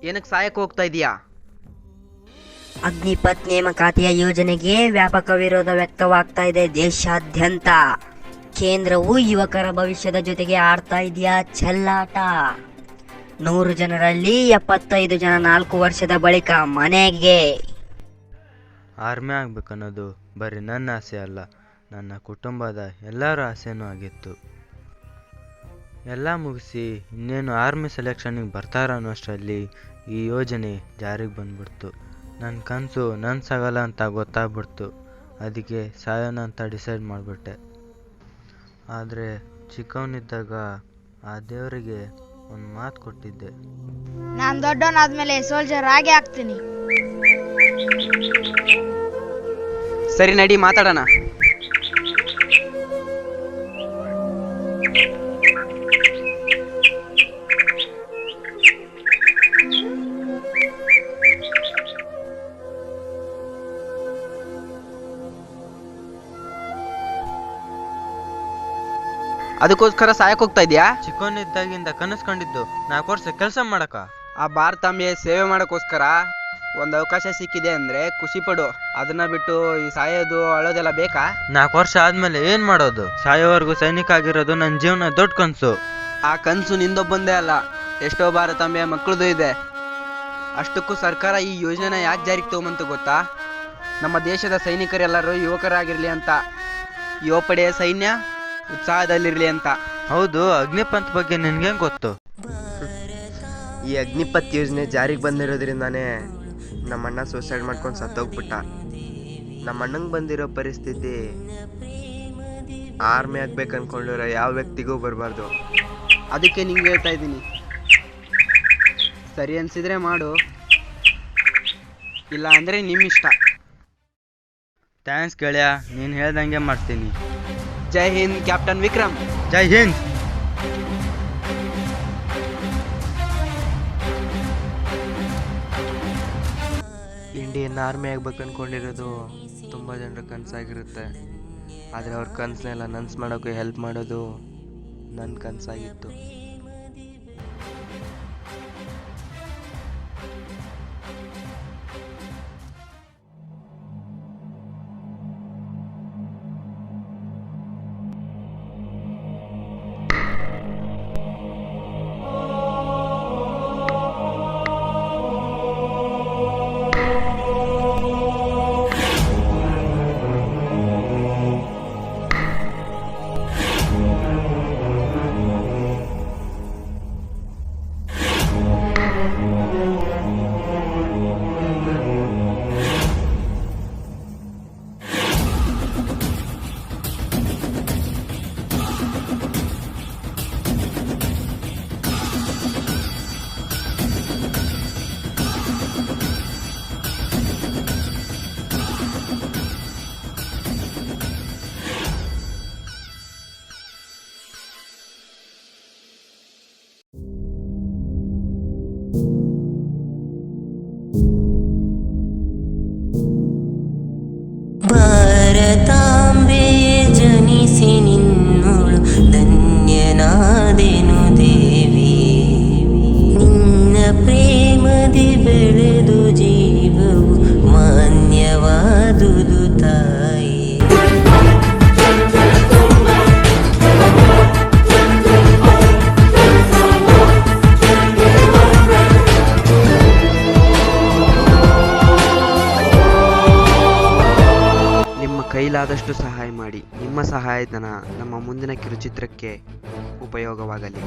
ಏನಕ್ಕೆ ಸಹಾಯಕ್ಕೆ ಹೋಗ್ತಾ ಇದೀಯಾ? ಅಗ್ನಿಪಥ್ ನೇಮಕಾತಿಯ ಯೋಜನೆಗೆ ವ್ಯಾಪಕ ವಿರೋಧ ವ್ಯಕ್ತವಾಗ್ತಾ ಇದೆ ದೇಶಾದ್ಯಂತ. ಕೇಂದ್ರವು ಯುವಕರ ಭವಿಷ್ಯದ ಜೊತೆಗೆ ಆಡ್ತಾ ಇದೆಯಾ ಚೆಲ್ಲಾಟ. 100 ಜನರಲ್ಲಿ 75 ಜನ 4 ವರ್ಷದ ಬಳಿಕ ಮನೆಗೆ. ಆರ್ಮಿ ಆಗ್ಬೇಕನ್ನೋದು ಬರೀ ನನ್ನ ಆಸೆ ಅಲ್ಲ, ನನ್ನ ಕುಟುಂಬದ ಎಲ್ಲರ ಆಸೆನೂ ಆಗಿತ್ತು. ಎಲ್ಲ ಮುಗಿಸಿ ಇನ್ನೇನು ಆರ್ಮಿ ಸೆಲೆಕ್ಷನ್ನಿಗೆ ಬರ್ತಾರ ಅನ್ನೋಷ್ಟರಲ್ಲಿ ಈ ಯೋಜನೆ ಜಾರಿಗೆ ಬಂದ್ಬಿಡ್ತು. ನನ್ನ ಕನಸು ನನಸಾಗಲ್ಲ ಅಂತ ಗೊತ್ತಾಗ್ಬಿಡ್ತು. ಅದಕ್ಕೆ ಸಾಯೋಣ ಅಂತ ಡಿಸೈಡ್ ಮಾಡಿಬಿಟ್ಟೆ. ಆದರೆ ಚಿಕ್ಕವನಿದ್ದಾಗ ಆ ದೇವರಿಗೆ ಒಂದು ಮಾತು ಕೊಟ್ಟಿದ್ದೆ. ನಾನು ದೊಡ್ಡವನಾದ್ಮೇಲೆ ಸೋಲ್ಜರ್ ಆಗೇ ಆಗ್ತೀನಿ. ಸರಿ ನಡಿ ಮಾತಾಡೋಣ. ಅದಕ್ಕೋಸ್ಕರ ಸಾಯಕ್ಕೆ ಹೋಗ್ತಾ ಇದೆಯಾ? ಚಿಕ್ಕವನಿದ್ದಾಗಿಂದ ಕನಸ್ಕೊಂಡಿದ್ದು 4 ವರ್ಷ ಕೆಲಸ ಮಾಡಕ. ಆ ಭಾರತಾಂಬೆಯ ಸೇವೆ ಮಾಡೋಕ್ಕೋಸ್ಕರ ಒಂದು ಅವಕಾಶ ಸಿಕ್ಕಿದೆ ಅಂದ್ರೆ ಖುಷಿ ಪಡು. ಅದನ್ನ ಬಿಟ್ಟು ಈ ಸಾಯೋದು ಅಳೋದೆಲ್ಲ ಬೇಕಾ? 4 ವರ್ಷ ಆದ್ಮೇಲೆ ಏನ್ ಮಾಡೋದು? ಸಾಯೋವರೆಗೂ ಸೈನಿಕ ಆಗಿರೋದು ನನ್ನ ಜೀವನ ದೊಡ್ಡ ಕನಸು. ಆ ಕನಸು ನಿಂದೊಬ್ಬಂದೇ ಅಲ್ಲ, ಎಷ್ಟೋ ಭಾರತಾಂಬೆಯ ಮಕ್ಕಳದು ಇದೆ. ಅಷ್ಟಕ್ಕೂ ಸರ್ಕಾರ ಈ ಯೋಜನೆ ಯಾಕೆ ಜಾರಿಗೆ ತಗೊಂಬಂತು ಗೊತ್ತಾ? ನಮ್ಮ ದೇಶದ ಸೈನಿಕರೆಲ್ಲರೂ ಯುವಕರಾಗಿರ್ಲಿ ಅಂತ, ಯುವ ಪಡೆಯ ಸೈನ್ಯ ಉತ್ಸಾಹದಲ್ಲಿರ್ಲಿ ಅಂತ. ಹೌದು, ಅಗ್ನಿಪಥ್ ಬಗ್ಗೆ ನಿನ್ಗೆ ಗೊತ್ತು? ಈ ಅಗ್ನಿಪಥ್ ಯೋಜನೆ ಜಾರಿಗೆ ಬಂದಿರೋದ್ರಿಂದಾನೇ ನಮ್ಮಣ್ಣ ಸೂಸೈಡ್ ಮಾಡ್ಕೊಂಡು ಸತ್ತೋಗ್ಬಿಟ್ಟ. ನಮ್ಮಣ್ಣಂಗೆ ಬಂದಿರೋ ಪರಿಸ್ಥಿತಿ ಆರ್ಮಿ ಆಗ್ಬೇಕು ಅನ್ಕೊಂಡಿರೋ ಯಾವ ವ್ಯಕ್ತಿಗೂ ಬರಬಾರ್ದು. ಅದಕ್ಕೆ ನಿಂಗೆ ಹೇಳ್ತಾ ಇದ್ದೀನಿ, ಸರಿ ಅನ್ಸಿದ್ರೆ ಮಾಡು, ಇಲ್ಲ ಅಂದರೆ ನಿಮ್ಮಿಷ್ಟ. ಥ್ಯಾಂಕ್ಸ್ ಗೆಳೆಯ, ನೀನು ಹೇಳ್ದಂಗೆ ಮಾಡ್ತೀನಿ. ಜೈ ಹಿಂದ್ ಕ್ಯಾಪ್ಟನ್ ವಿಕ್ರಮ್. ಜೈ ಹಿಂದ್. ಇಂಡಿಯನ್ ಆರ್ಮಿ ಆಗ್ಬೇಕು ಅಂದ್ಕೊಂಡಿರೋದು ತುಂಬ ಜನರ ಕನಸಾಗಿರುತ್ತೆ. ಆದರೆ ಅವ್ರ ಕನಸನ್ನೆಲ್ಲ ನನಸು ಮಾಡೋಕ್ಕೆ ಹೆಲ್ಪ್ ಮಾಡೋದು ನನ್ನ ಕನಸಾಗಿತ್ತು. ಭಾರತಾಂಬೆಯೇ ಜನಿಸಿ ನಿನ್ನೋಳು ಧನ್ಯನಾದೆನು ದೇವಿ. ನಿನ್ನ ಪ್ರೇಮದಿ ಬೆಳೆದು ಜೀವವು ಮಾನ್ಯವಾದುದು ತಾಯಿ. ಕೈಲಾದಷ್ಟು ಸಹಾಯ ಮಾಡಿ. ನಿಮ್ಮ ಸಹಾಯಧನ ನಮ್ಮ ಮುಂದಿನ ಕಿರುಚಿತ್ರಕ್ಕೆ ಉಪಯೋಗವಾಗಲಿ.